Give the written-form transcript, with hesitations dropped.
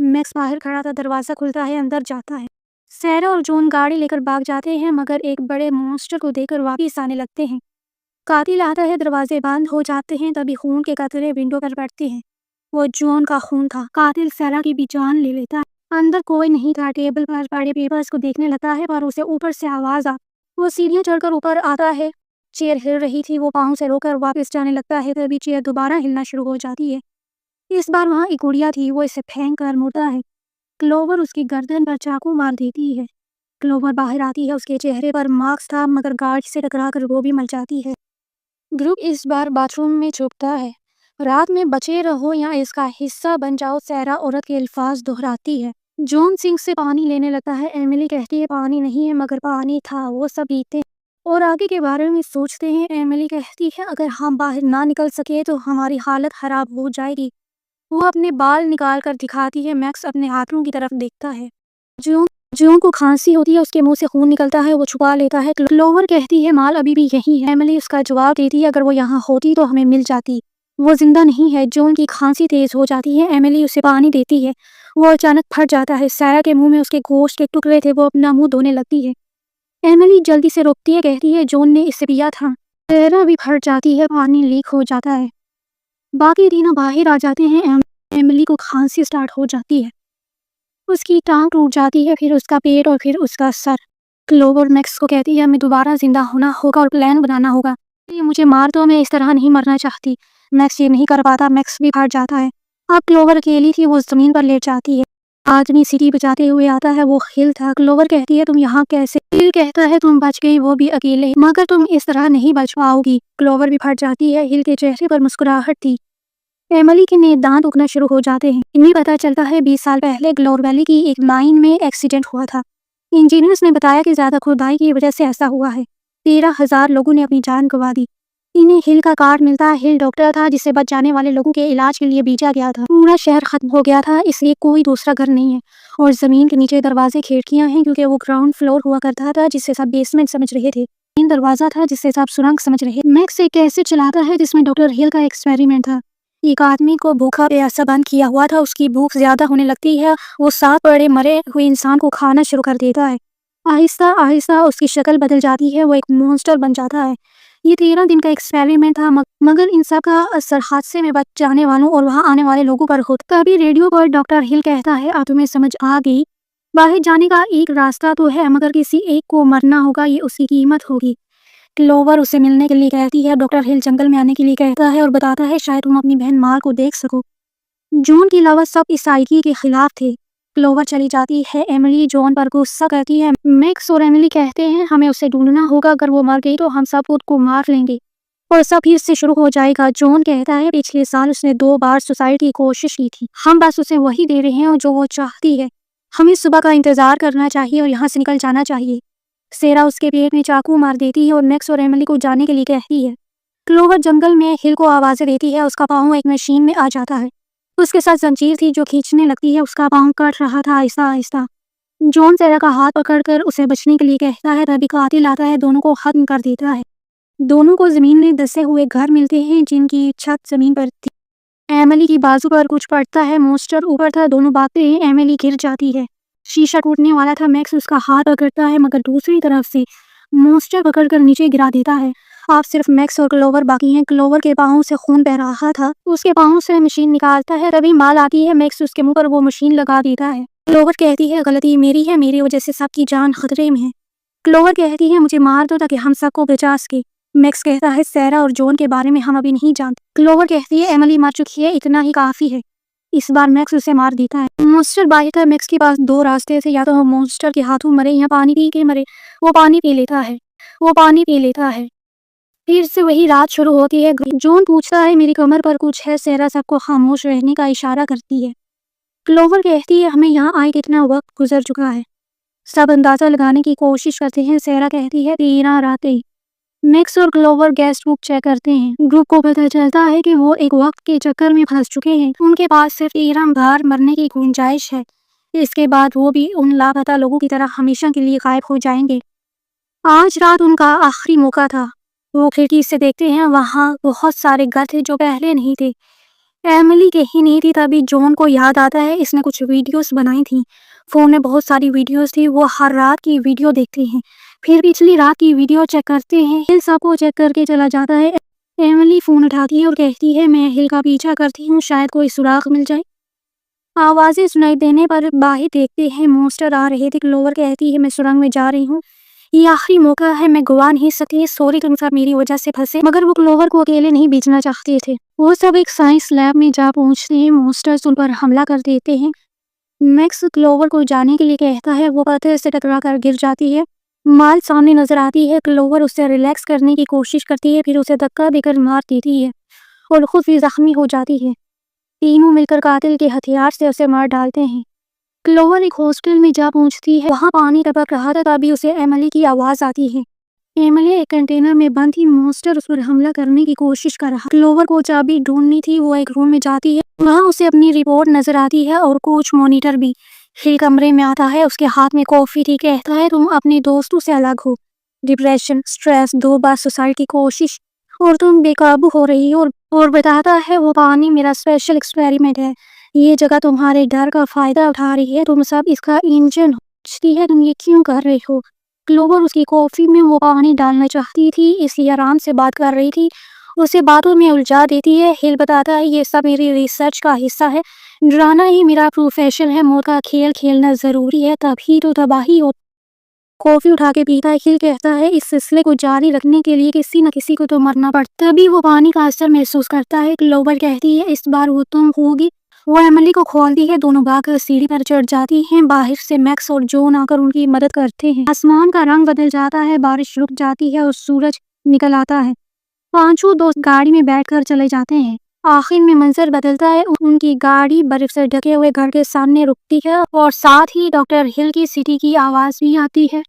Max باہر کھڑا تھا، دروازہ کھلتا ہے، اندر جاتا ہے۔ سیرا اور جون گاڑی لے کر بھاگ جاتے ہیں مگر ایک بڑے مونسٹر کو دیکھ کر واپس آنے لگتے ہیں۔ قاتل آتا ہے، دروازے بند ہو جاتے ہیں، تبھی خون کے قطرے ونڈو پر پڑتے ہیں۔ وہ جون کا خون تھا۔ قاتل سیرا کی بھی جان لے لیتا ہے۔ اندر کوئی نہیں تھا، ٹیبل پر پڑے پیپرز کو دیکھنے لگتا ہے پر اسے اوپر سے آواز وہ سیڑھیاں چڑھ کر اوپر آتا ہے۔ چیئر ہل رہی تھی، وہ پاؤں سے رو کر واپس جانے لگتا ہے، تبھی چیئر دوبارہ ہلنا شروع ہو جاتی ہے۔ اس بار وہاں ایک گڑیا تھی، وہ اسے پھینک کر مڑتا ہے۔ کلوور اس کی گردن پر چاقو مار دیتی ہے۔ کلوور باہر آتی ہے، اس کے چہرے پر ماسک تھا مگر گارڈ سے ٹکرا کر وہ بھی مر جاتی ہے۔ گروپ اس بار باتھ روم میں چھپتا ہے۔ رات میں بچے رہو یا اس کا حصہ بن جاؤ، سیرا عورت کے الفاظ دہراتی ہے۔ جون سنک سے پانی لینے لگتا ہے۔ ایملی کہتی ہے پانی نہیں ہے مگر پانی تھا، وہ سب پیتے ہیں اور آگے کے بارے میں سوچتے ہیں۔ ایملی کہتی ہے اگر ہم باہر نہ نکل سکے تو ہماری حالت خراب ہو جائے گی۔ وہ اپنے بال نکال کر دکھاتی ہے۔ میکس اپنے ہاتھوں کی طرف دیکھتا ہے۔ جون کو کھانسی ہوتی ہے، اس کے منہ سے خون نکلتا ہے، وہ چھپا لیتا ہے۔ کلوور کہتی ہے مال ابھی بھی یہی ہے۔ ایملی اس کا جواب دیتی ہے اگر وہ یہاں ہوتی تو ہمیں مل جاتی، وہ زندہ نہیں ہے۔ جون کی کھانسی تیز ہو جاتی ہے، ایملی اسے پانی دیتی ہے، وہ اچانک پھٹ جاتا ہے۔ سیرا کے منہ میں اس کے گوشت کے ٹکڑے تھے، وہ اپنا منہ دھونے لگتی ہے۔ ایملی جلدی سے روکتی ہے، کہتی ہے جون نے اسے پیا تھا۔ سیرا بھی پھٹ جاتی ہے، پانی لیک ہو جاتا ہے۔ باقی تینوں باہر آ جاتے ہیں۔ ایملی کو کھانسی سٹارٹ ہو جاتی ہے، اس کی ٹانگ ٹوٹ جاتی ہے، پھر اس کا پیٹ اور پھر اس کا سر۔ کلوور میکس کو کہتی ہے ہمیں دوبارہ زندہ ہونا ہوگا اور پلان بنانا ہوگا، یہ مجھے مار دو، میں اس طرح نہیں مرنا چاہتی۔ میکس یہ نہیں کر پاتا، میکس بھی پھٹ جاتا ہے۔ اب کلوور اکیلی تھی، وہ زمین پر لیٹ جاتی ہے۔ آدمی سیٹی بجاتے ہوئے آتا ہے، وہ ہل تھا۔ کلوور کہتی ہے تم یہاں کیسے؟ ہل کہتا ہے تم بچ گئی، وہ بھی اکیلے، مگر تم اس طرح نہیں بچ پاؤ گی۔ کلوور بھی پھٹ جاتی ہے، ہل کے چہرے پر مسکراہٹ تھی۔ ایملی کے دانت اگنا شروع ہو جاتے ہیں۔ انہیں پتا چلتا ہے 20 سال پہلے گلور ویلی کی ایک مائن میں ایکسیڈنٹ ہوا تھا۔ انجینئرز نے بتایا کہ زیادہ کھدائی کی وجہ سے ایسا ہوا ہے۔ 13,000 لوگوں نے اپنی جان گنوا دی۔ انہیں ہل کا کارڈ ملتا ہے، ہل ڈاکٹر تھا جسے بچ جانے والے لوگوں کے علاج کے لیے بھیجا گیا تھا۔ پورا شہر ختم ہو گیا تھا، اس لیے کوئی دوسرا گھر نہیں ہے اور زمین کے نیچے دروازے کھڑکیاں ہیں کیونکہ وہ گراؤنڈ فلور ہوا کرتا تھا جسے سب بیسمنٹ سمجھ رہے تھے۔ تین دروازہ تھا جسے سب سرنگ سمجھ رہے۔ میکس ایک کیسٹ چلاتا ہے جس میں ڈاکٹر ہل کا ایکسپیریمنٹ تھا۔ ایک آدمی کو بھوکا پیاسا بند کیا ہوا تھا، اس کی بھوک زیادہ ہونے لگتی ہے، وہ 7 بڑے مرے ہوئے انسان کو کھانا شروع کر دیتا ہے۔ آہستہ آہستہ اس کی شکل بدل جاتی ہے، وہ ایک مونسٹر بن جاتا ہے۔ یہ 13 دن کا ایکسپیریمنٹ تھا مگر ان سب کا اثر حادثے میں بچ جانے والوں اور وہاں آنے والے لوگوں پر ہوتا۔ تبھی ریڈیو پر ڈاکٹر ہل کہتا ہے اب تمہیں سمجھ آ گئی، باہر جانے کا ایک راستہ تو ہے مگر کسی ایک کو مرنا ہوگا، یہ اس کی قیمت ہوگی۔ کلوور اسے ملنے کے لیے کہتی ہے، ڈاکٹر ہل جنگل میں آنے کے لیے کہتا ہے اور بتاتا ہے شاید تم اپنی بہن مال کو دیکھ سکو۔ جون کے علاوہ سب اس آئیڈیا کے خلاف تھے۔ کلوور چلی جاتی ہے، ایملی جون پر غصہ کرتی ہے۔ میکس اور ایملی کہتے ہیں ہمیں اسے ڈھونڈنا ہوگا، اگر وہ مر گئی تو ہم سب خود کو مار لیں گے اور سب پھر سے شروع ہو جائے گا۔ جون کہتا ہے پچھلے سال اس نے 2 بار سوسائڈ کی کوشش کی تھی، ہم بس اسے وہی دے رہے ہیں جو وہ چاہتی ہے، ہمیں صبح کا انتظار کرنا چاہیے اور یہاں سے نکل جانا چاہیے۔ سیرا اس کے پیٹ میں چاقو مار دیتی ہے اور میکس اور ایملی کو جانے کے لیے کہتی ہے۔ کلوور جنگل میں ہل کو آوازیں دیتی ہے، اس کا پاؤں ایک مشین میں آ جاتا ہے، اس کے ساتھ زنجیر تھی جو کھینچنے لگتی ہے، اس کا پاؤں کٹ رہا تھا آہستہ آہستہ۔ جون سیرا کا ہاتھ پکڑ کر اسے بچنے کے لیے کہتا ہے، تبھی قاتل آتا ہے، دونوں کو ختم کر دیتا ہے۔ دونوں کو زمین میں دسے ہوئے گھر ملتے ہیں جن کی چھت زمین پر تھی۔ ایملی کی بازو پر کچھ پڑتا ہے، مونسٹر اوپر تھا، دونوں بھاگتے ہیں، ایملی گر جاتی ہے، شیشہ ٹوٹنے والا تھا، میکس اس کا ہاتھ پکڑتا ہے مگر دوسری طرف سے مونسٹر پکڑ کر نیچے گرا دیتا ہے۔ آپ صرف میکس اور کلوور باقی ہیں۔ کلوور کے پاؤں سے خون بہ رہا تھا، اس کے پاؤں سے مشین نکالتا ہے، تبھی مال آتی ہے، میکس اس کے منہ پر وہ مشین لگا دیتا ہے۔ کلوور کہتی ہے غلطی میری ہے، میری وجہ سے سب کی جان خطرے میں ہے۔ کلوور کہتی ہے مجھے مار دو تاکہ ہم سب کو بچا سکے۔ میکس کہتا ہے سیرا اور جون کے بارے میں ہم ابھی نہیں جانتے۔ کلوور کہتی ہے ایملی مر چکی ہے، اتنا ہی کافی ہے۔ اس بار میکس اسے مار دیتا ہے۔ مونسٹر باہر تھا، میکس کے پاس 2 راستے تھے، یا تو وہ مونسٹر کے ہاتھوں مرے یا پانی پی کے مرے۔ وہ پانی پی لیتا ہے، پھر سے وہی رات شروع ہوتی ہے۔ جون پوچھتا ہے میری کمر پر کچھ ہے، سیرا سب کو خاموش رہنے کا اشارہ کرتی ہے۔ کلوور کہتی ہے ہمیں یہاں آئے کتنا وقت گزر چکا ہے، سب اندازہ لگانے کی کوشش کرتے ہیں۔ سیرا کہتی ہے 13 راتیں۔ میکس اور کلوور گیسٹ بک چیک کرتے ہیں، گروپ کو پتہ چلتا ہے کہ وہ ایک وقت کے چکر میں پھنس چکے ہیں، ان کے پاس صرف 13 بار مرنے کی گنجائش ہے، اس کے بعد وہ بھی ان لاپتہ لوگوں کی طرح ہمیشہ کے لیے غائب ہو جائیں گے۔ آج رات ان کا آخری موقع تھا۔ وہ کھڑکی سے دیکھتے ہیں، وہاں بہت سارے گھر تھے جو پہلے نہیں تھے، ایملی کہیں نہیں تھی تبھی جون کو یاد آتا ہے اس نے کچھ ویڈیوز بنائی تھی، فون میں بہت ساری ویڈیوز تھی، وہ ہر رات کی ویڈیو دیکھتے ہیں، پھر پچھلی رات کی ویڈیو چیک کرتے ہیں، ہل سب کو چیک کر کے چلا جاتا ہے۔ ایملی فون اٹھاتی ہے اور کہتی ہے میں ہل کا پیچھا کرتی ہوں، شاید کوئی سراغ مل جائے۔ آوازیں سنائی دینے پر باہر دیکھتے ہیں مونسٹر آ رہے تھے۔ کلوور کہتی ہے میں سرنگ میں جا رہی ہوں، یہ آخری موقع ہے، میں گوا نہیں سکتی، سوری تم سب میری وجہ سے پھنسے، مگر وہ کلوور کو اکیلے نہیں بیچنا چاہتے تھے۔ وہ سب ایک سائنس لیب میں جا پہنچتے ہیں، مونسٹرز ان پر حملہ کر دیتے ہیں۔ میکس کلوور کو جانے کے لیے کہتا ہے، وہ پتھر سے ٹکرا کر گر جاتی ہے، مال سامنے نظر آتی ہے، کلوور اسے ریلیکس کرنے کی کوشش کرتی ہے، پھر اسے دھکا دے کر مار دیتی ہے اور خود بھی زخمی ہو جاتی ہے۔ تینوں مل کر قاتل کے ہتھیار سے اسے مار ڈالتے ہیں۔ کلوور ایک ہاسٹل میں جا پہنچتی ہے، وہاں پانی ٹپک رہا تھا تبھی اسے ایملی کی آواز آتی ہے۔ ایملی ایک کنٹینر میں بند تھی، مونسٹر اس پر حملہ کرنے کی کوشش کر رہا۔ کلوور کو چابی ڈھونڈنی تھی، وہ ایک روم میں جاتی ہے، وہاں اسے اپنی رپورٹ نظر آتی ہے اور کوچ مانیٹر بھی۔ ہل کمرے میں آتا ہے، اس کے ہاتھ میں کافی تھی، کہتا ہے تم اپنے دوستوں سے الگ ہو، ڈپریشن، سٹریس، 2 بار سوسائڈ کی کوشش اور تم بے قابو ہو رہی ہو، اور بتاتا ہے وہ پانی میرا اسپیشل ایکسپیریمنٹ ہے، یہ جگہ تمہارے ڈر کا فائدہ اٹھا رہی ہے، تم سب اس کا انجن ہوتی ہے، تم یہ کیوں کر رہے ہو؟ کلوور اس کی کافی میں وہ پانی ڈالنا چاہتی تھی، اس لیے آرام سے بات کر رہی تھی، اسے باتوں میں الجھا دیتی ہے۔ ہل بتاتا ہے یہ سب میری ریسرچ کا حصہ ہے، ڈرانا ہی میرا پروفیشن ہے، موت کا کھیل کھیلنا ضروری ہے تبھی تو تباہی ہو۔ کافی اٹھا کے پیتا ہے، ہل کہتا ہے اس سلسلے کو جاری رکھنے کے لیے کسی نہ کسی کو تو مرنا پڑتا، تبھی وہ پانی کا اثر محسوس کرتا ہے۔ کلوور کہتی ہے اس بار وہ تم ہوگی، وہ ایملی کو کھولتی ہے، دونوں بھاگ کر سیڑھی پر چڑھ جاتی ہیں، باہر سے میکس اور جون آ کر ان کی مدد کرتے ہیں، آسمان کا رنگ بدل جاتا ہے، بارش رک جاتی ہے اور سورج نکل آتا ہے، پانچوں دوست گاڑی میں بیٹھ کر چلے جاتے ہیں۔ آخر میں منظر بدلتا ہے، ان کی گاڑی برف سے ڈھکے ہوئے گھر کے سامنے رکتی ہے اور ساتھ ہی ڈاکٹر ہل کی سٹی کی آواز بھی آتی ہے۔